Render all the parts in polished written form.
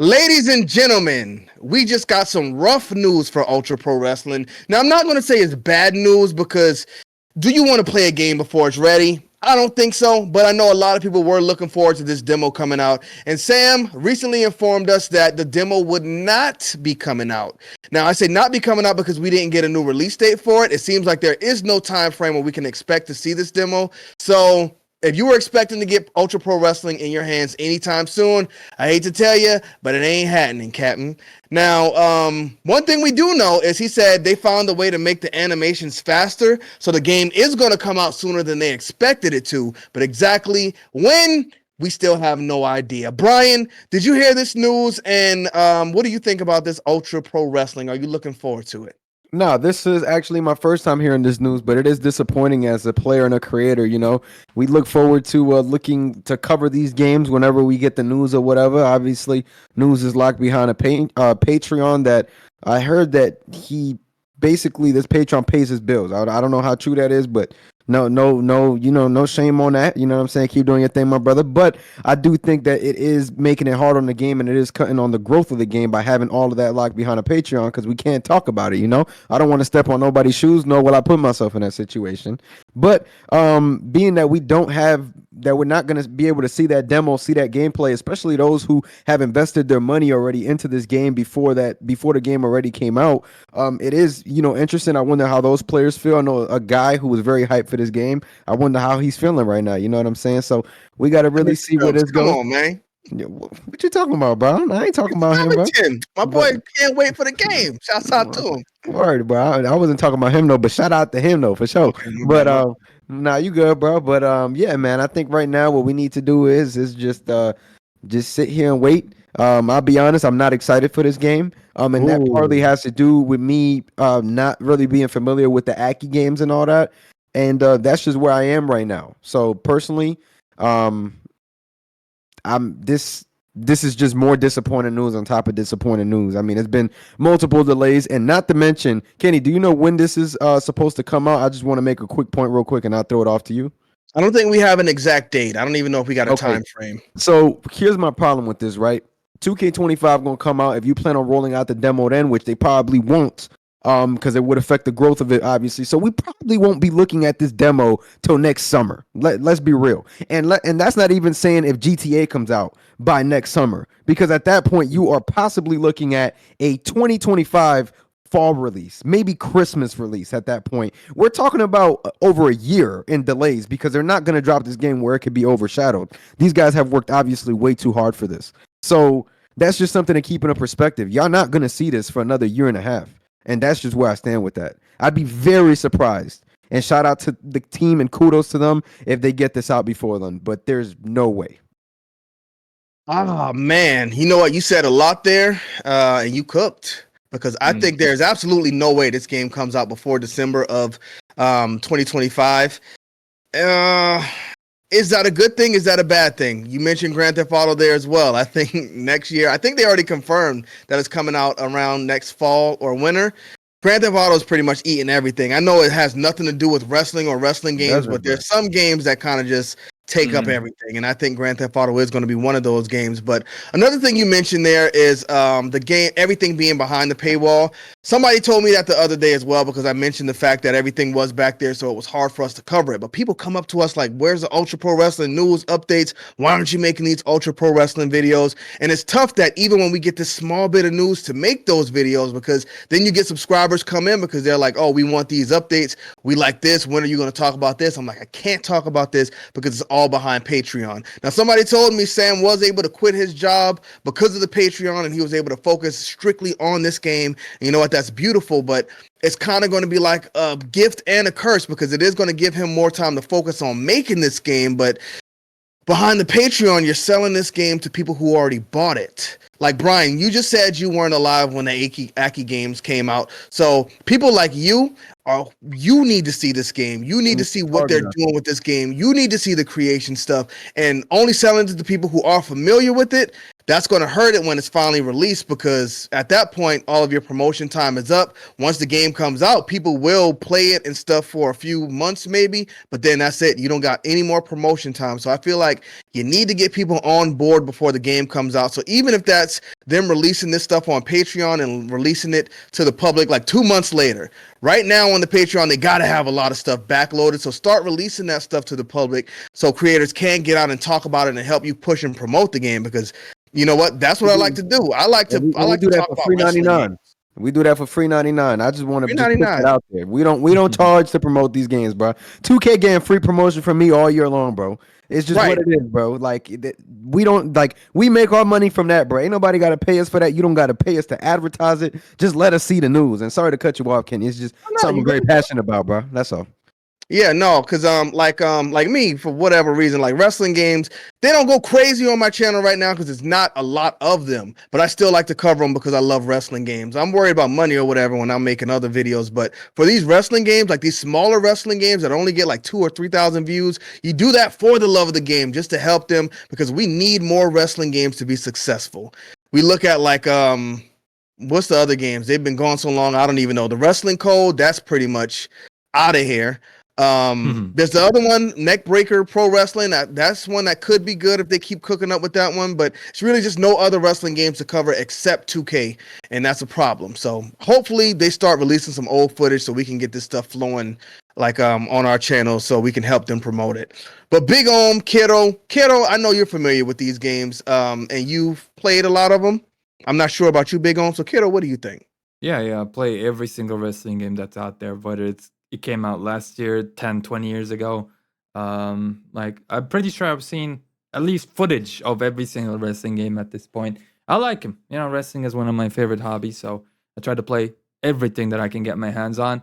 Ladies and gentlemen, we just got some rough news for Ultra Pro Wrestling. Now, I'm not going to say it's bad news because do you want to play a game before it's ready? I don't think so, but I know a lot of people were looking forward to this demo coming out. And Sam recently informed us that the demo would not be coming out. Now, I say not be coming out because we didn't get a new release date for it. It seems like there is no time frame where we can expect to see this demo. So if you were expecting to get Ultra Pro Wrestling in your hands anytime soon, I hate to tell you, but it ain't happening, Captain. Now, one thing we do know is he said they found a way to make the animations faster, so the game is going to come out sooner than they expected it to, but exactly when, we still have no idea. Brian, did you hear this news, and what do you think about this Ultra Pro Wrestling? Are you looking forward to it? No, this is actually my first time hearing this news, but it is disappointing as a player and a creator. We look forward to looking to cover these games whenever we get the news or whatever. Obviously, news is locked behind a Patreon that I heard that this Patreon pays his bills. I don't know how true that is, but no, no shame on that. You know what I'm saying? Keep doing your thing, my brother. But I do think that it is making it hard on the game, and it is cutting on the growth of the game by having all of that locked behind a Patreon because we can't talk about it. I don't want to step on nobody's shoes, nor will I put myself in that situation. But being that we're not going to be able to see that demo, see that gameplay, especially those who have invested their money already into this game before the game already came out. It is, interesting. I wonder how those players feel. I know a guy who was very hyped for this game. I wonder how he's feeling right now. You know what I'm saying? So we got to really see where this goes. Come on, man. What you talking about, bro? I ain't talking about him, bro. My boy can't wait for the game. Shouts out to him. Word, bro. I wasn't talking about him though, but shout out to him though for sure. Okay, but nah, you good, bro. But yeah, man. I think right now what we need to do is just sit here and wait. I'll be honest, I'm not excited for this game. And that partly has to do with me not really being familiar with the Aki games and all that. And that's just where I am right now. So personally, this is just more disappointing news on top of disappointing news. I mean, it's been multiple delays, and not to mention, Kenny, do you know when this is supposed to come out? I just want to make a quick point real quick, and I'll throw it off to you. I don't think we have an exact date. I don't even know if we got a time frame. So here's my problem with this, right? 2K25 gonna come out. If you plan on rolling out the demo then, which they probably won't, because it would affect the growth of it, obviously. So we probably won't be looking at this demo till next summer. Let's be real. And that's not even saying if GTA comes out by next summer, because at that point you are possibly looking at a 2025 fall release, maybe Christmas release at that point. We're talking about over a year in delays because they're not going to drop this game where it could be overshadowed. These guys have worked obviously way too hard for this. So that's just something to keep in perspective. Y'all not going to see this for another year and a half. And that's just where I stand with that. I'd be very surprised. And shout out to the team and kudos to them if they get this out before then. But there's no way. Oh, man. You know what? You said a lot there, and you cooked. Because I think there's absolutely no way this game comes out before December of 2025. Is that a good thing? Is that a bad thing? You mentioned Grand Theft Auto there as well. I think next year, I think they already confirmed that it's coming out around next fall or winter. Grand Theft Auto is pretty much eating everything. I know it has nothing to do with wrestling or wrestling games, but there's some games that kind of just take up everything, and I think Grand Theft Auto is going to be one of those games. But another thing you mentioned there is the game, everything being behind the paywall. Somebody told me that the other day as well, because I mentioned the fact that everything was back there, so it was hard for us to cover it. But people come up to us like, where's the Ultra Pro Wrestling news updates? Why aren't you making these Ultra Pro Wrestling videos? And it's tough that even when we get this small bit of news to make those videos, because then you get subscribers come in because they're like, oh, we want these updates. We like this. When are you going to talk about this? I'm like, I can't talk about this because it's all behind Patreon. Now, somebody told me Sam was able to quit his job because of the Patreon, and he was able to focus strictly on this game. And you know what? That's beautiful, but it's kind of going to be like a gift and a curse, because it is going to give him more time to focus on making this game. But behind the Patreon, you're selling this game to people who already bought it. Like, Brian, you just said you weren't alive when the Aki games came out. So people like you need to see this game. You need to see what they're doing with this game. You need to see the creation stuff, and only selling to the people who are familiar with it. that's going to hurt it when it's finally released, because at that point all of your promotion time is up. Once the game comes out, people will play it and stuff for a few months maybe, but then that's it. You don't got any more promotion time. So I feel like you need to get people on board before the game comes out. So even if that's them releasing this stuff on Patreon and releasing it to the public like 2 months later, right now on the Patreon they got to have a lot of stuff backloaded. So start releasing that stuff to the public so creators can get out and talk about it and help you push and promote the game, because you know what? That's what I like to do. I like to do that talk for about free wrestling 99. games. We do that for free 99. I just want to just put that $3.99. out there. We don't charge to promote these games, bro. 2K getting free promotion from me all year long, bro. It's just what Right. it is, bro. Like we don't like we make our money from that, bro. Ain't nobody got to pay us for that. You don't got to pay us to advertise it. Just let us see the news. And sorry to cut you off, Kenny. It's just No, something you I'm very good. passionate about, bro. That's all. Yeah, no, because like me, for whatever reason, like wrestling games, they don't go crazy on my channel right now because it's not a lot of them. But I still like to cover them because I love wrestling games. I'm worried about money or whatever when I'm making other videos. But for these wrestling games, like these smaller wrestling games that only get like 2,000 or 3,000 views, you do that for the love of the game, just to help them, because we need more wrestling games to be successful. We look at like what's the other games? They've been going so long, I don't even know. The Wrestling Code, that's pretty much out of here. There's the other one, Neckbreaker Pro Wrestling. That's one that could be good if they keep cooking up with that one, but it's really just no other wrestling games to cover except 2K, and that's a problem. So hopefully they start releasing some old footage so we can get this stuff flowing like on our channel so we can help them promote it. But Big Om, Kiddo, I know you're familiar with these games, and you've played a lot of them. I'm not sure about you, Big Om. So Kiddo, what do you think? Yeah, I play every single wrestling game that's out there, whether it came out last year, 10, 20 years ago. Like I'm pretty sure I've seen at least footage of every single wrestling game at this point. I like them. You know, wrestling is one of my favorite hobbies, so I try to play everything that I can get my hands on.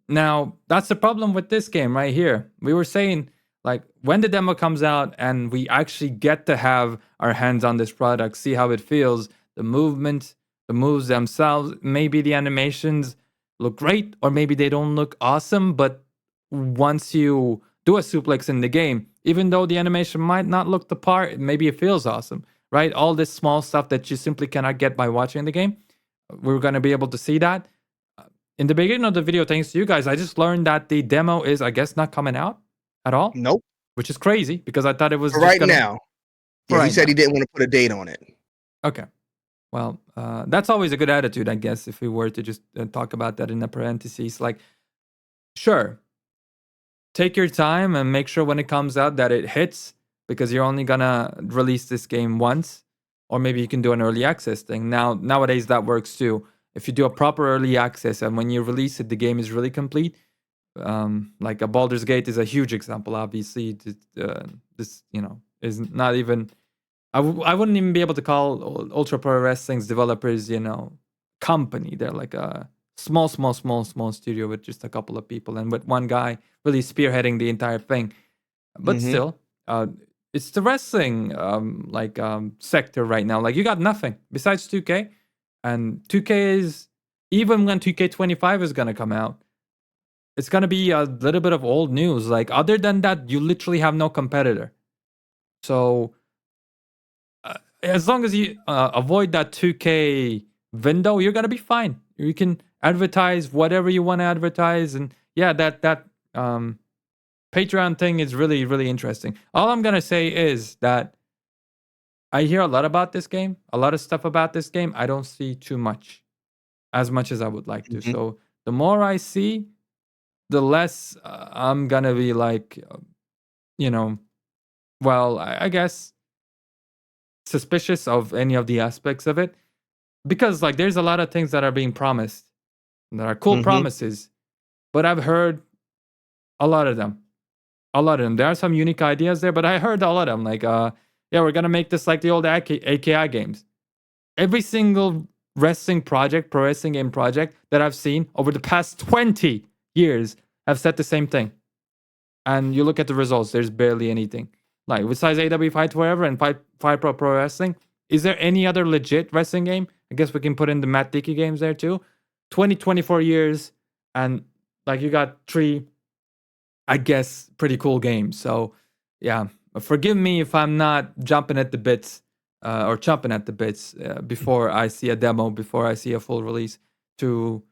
Now, that's the problem with this game right here. We were saying, like, when the demo comes out and we actually get to have our hands on this product, see how it feels, the movement, the moves themselves, maybe the animations look great, or maybe they don't look awesome, but once you do a suplex in the game, even though the animation might not look the part, maybe it feels awesome, right? All this small stuff that you simply cannot get by watching the game, we're going to be able to see that. In the beginning of the video, thanks to you guys, I just learned that the demo is, I guess, not coming out at all, Nope. which is crazy because I thought it was For just right gonna. now. For Yeah, he right said now. he didn't want to put a date on it. Okay. Well, that's always a good attitude, I guess, if we were to just talk about that in the parentheses. Like, sure, take your time and make sure when it comes out that it hits, because you're only gonna release this game once, or maybe you can do an early access thing. Nowadays that works too. If you do a proper early access and when you release it, the game is really complete. Like a Baldur's Gate is a huge example. Obviously, this is not even. I wouldn't even be able to call Ultra Pro Wrestling's developers, company. They're like a small studio with just a couple of people and with one guy really spearheading the entire thing. But still, it's the wrestling sector right now. Like you got nothing besides 2K, and 2K is, even when 2K25 is gonna come out, it's gonna be a little bit of old news. Like other than that, you literally have no competitor. So as long as you avoid that 2K window, you're gonna be fine. You can advertise whatever you want to advertise, and yeah, that Patreon thing is really really interesting. All I'm gonna say is that I hear a lot about this game, a lot of stuff about this game. I don't see too much, as much as I would like to. So the more I see, the less I'm gonna be like, well, I guess suspicious of any of the aspects of it, because like there's a lot of things that are being promised that are cool promises, but I've heard a lot of them. There are some unique ideas there, but I heard a lot of them. Like, yeah, we're gonna make this like the old AKI games. Every single wrestling project, pro wrestling game project that I've seen over the past 20 years have said the same thing. And you look at the results, there's barely anything. Like besides AW Fight Forever and Fight Pro Wrestling, is there any other legit wrestling game? I guess we can put in the Matt Dickey games there too. 24 years, and like you got 3, I guess, pretty cool games. So yeah, forgive me if I'm not jumping at the bits or chomping at the bits before I see a demo, before I see a full release to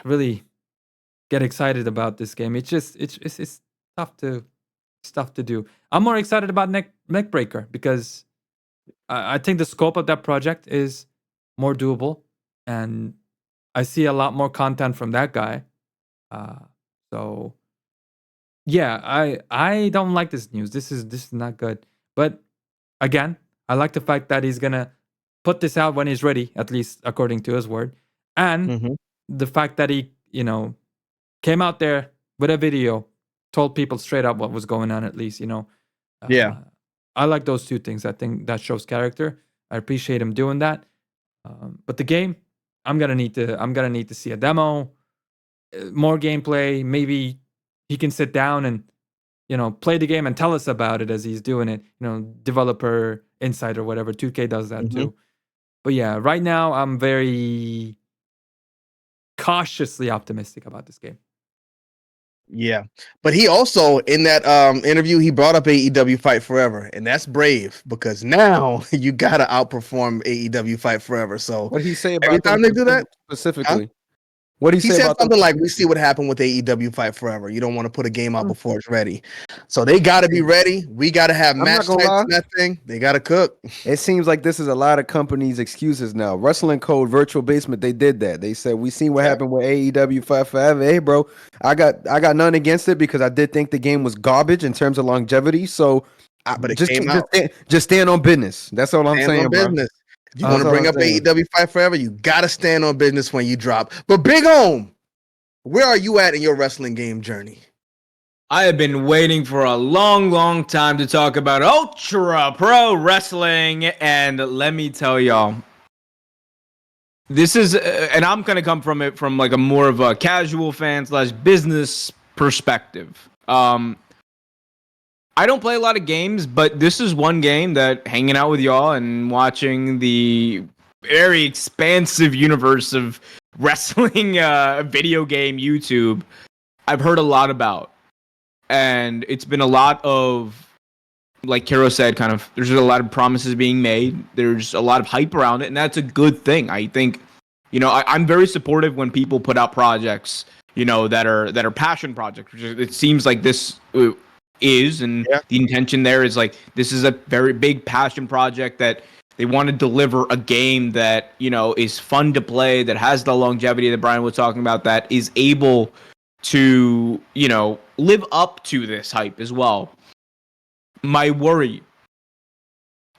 really get excited about this game. It's tough to do. I'm more excited about Neckbreaker because I think the scope of that project is more doable, and I see a lot more content from that guy. So yeah, I don't like this news. This is not good. But again, I like the fact that he's gonna put this out when he's ready, at least according to his word, and Mhm. the fact that he came out there with a video, told people straight up what was going on. At least Yeah. I like those two things. I think that shows character. I appreciate him doing that. But the game, I'm gonna need to see a demo, more gameplay. Maybe he can sit down and play the game and tell us about it as he's doing it. Developer insight or whatever. 2K does that Mhm. too. But yeah, right now I'm very cautiously optimistic about this game. Yeah. But he also in that interview he brought up AEW Fight Forever, and that's brave because now you gotta outperform AEW Fight Forever. So What did he say every about them time they do that, specifically? What did he he say said about them? something like, "We see what happened with AEW Fight Forever. You don't want to put a game out before it's ready, so they got to be ready. We got to have I'm not match gonna types lie. in that thing. They got to cook." It seems like this is a lot of companies' excuses now. Wrestling Code, Virtual Basement, they did that. They said we seen what Yeah. happened with AEW Fight Forever. Hey, bro, I got none against it because I did think the game was garbage in terms of longevity. So But it just came out. just stand on business. That's all I'm Stand saying, on bro. business. If you That's want to all bring I'm up saying. AEW Fight Forever, you got to stand on business when you drop. But Big Home, where are you at in your wrestling game journey? I have been waiting for a long, long time to talk about Ultra Pro Wrestling, and let me tell y'all, this is, and I'm gonna come from it from like a more of a casual fan / business perspective. I don't play a lot of games, but this is one game that hanging out with y'all and watching the very expansive universe of wrestling video game YouTube, I've heard a lot about. And it's been a lot of, like Kiro said, kind of, there's a lot of promises being made. There's a lot of hype around it, and that's a good thing. I think, I'm very supportive when people put out projects, that are passion projects. It seems like this is, and the intention there is like, this is a very big passion project that they want to deliver a game that, is fun to play, that has the longevity that Brian was talking about, that is able to, live up to this hype as well. My worry,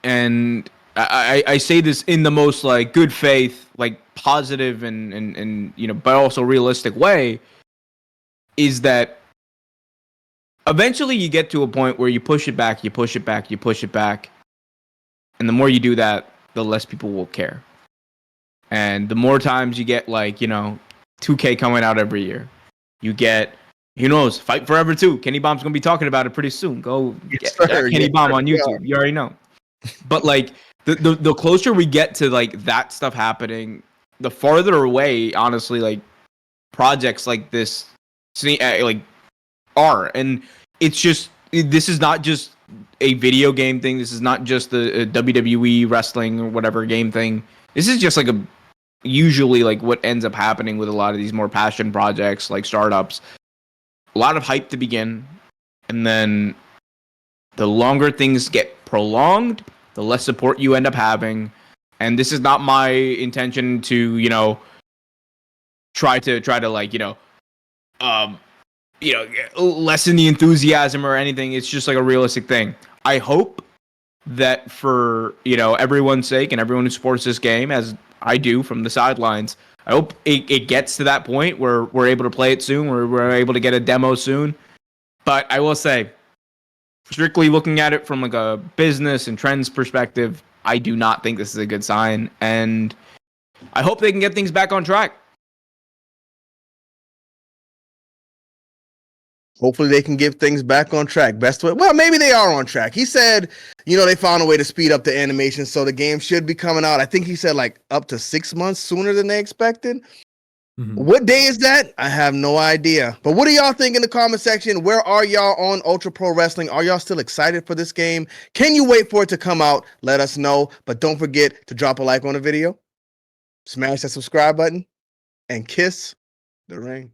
and I say this in the most like good faith, like positive and but also realistic way, is that eventually you get to a point where you push it back, and the more you do that, the less people will care. And the more times you get like, 2K coming out every year, you get, who knows, Fight Forever 2. Kenny Bomb's going to be talking about it pretty soon. Go get Kenny Bomb on YouTube. You already know. But like the closer we get to like that stuff happening, the farther away, honestly, like projects like this like are. And it's just, this is not just a video game thing. This is not just the WWE wrestling or whatever game thing. This is just like usually like what ends up happening with a lot of these more passion projects, like startups. A lot of hype to begin, and then the longer things get prolonged, the less support you end up having. And this is not my intention to, try to like, lessen the enthusiasm or anything. It's just like a realistic thing. I hope that for, everyone's sake and everyone who supports this game, as I do from the sidelines, I hope it gets to that point where we're able to play it soon, where we're able to get a demo soon. But I will say, strictly looking at it from like a business and trends perspective, I do not think this is a good sign. And I hope they can get things back on track. Hopefully they can get things back on track. Best way. Well, maybe they are on track. He said, they found a way to speed up the animation, so the game should be coming out. I think he said like up to 6 months sooner than they expected. Mhm. What day is that? I have no idea. But what do y'all think in the comment section? Where are y'all on Ultra Pro Wrestling? Are y'all still excited for this game? Can you wait for it to come out? Let us know. But don't forget to drop a like on the video, smash that subscribe button, and kiss the ring.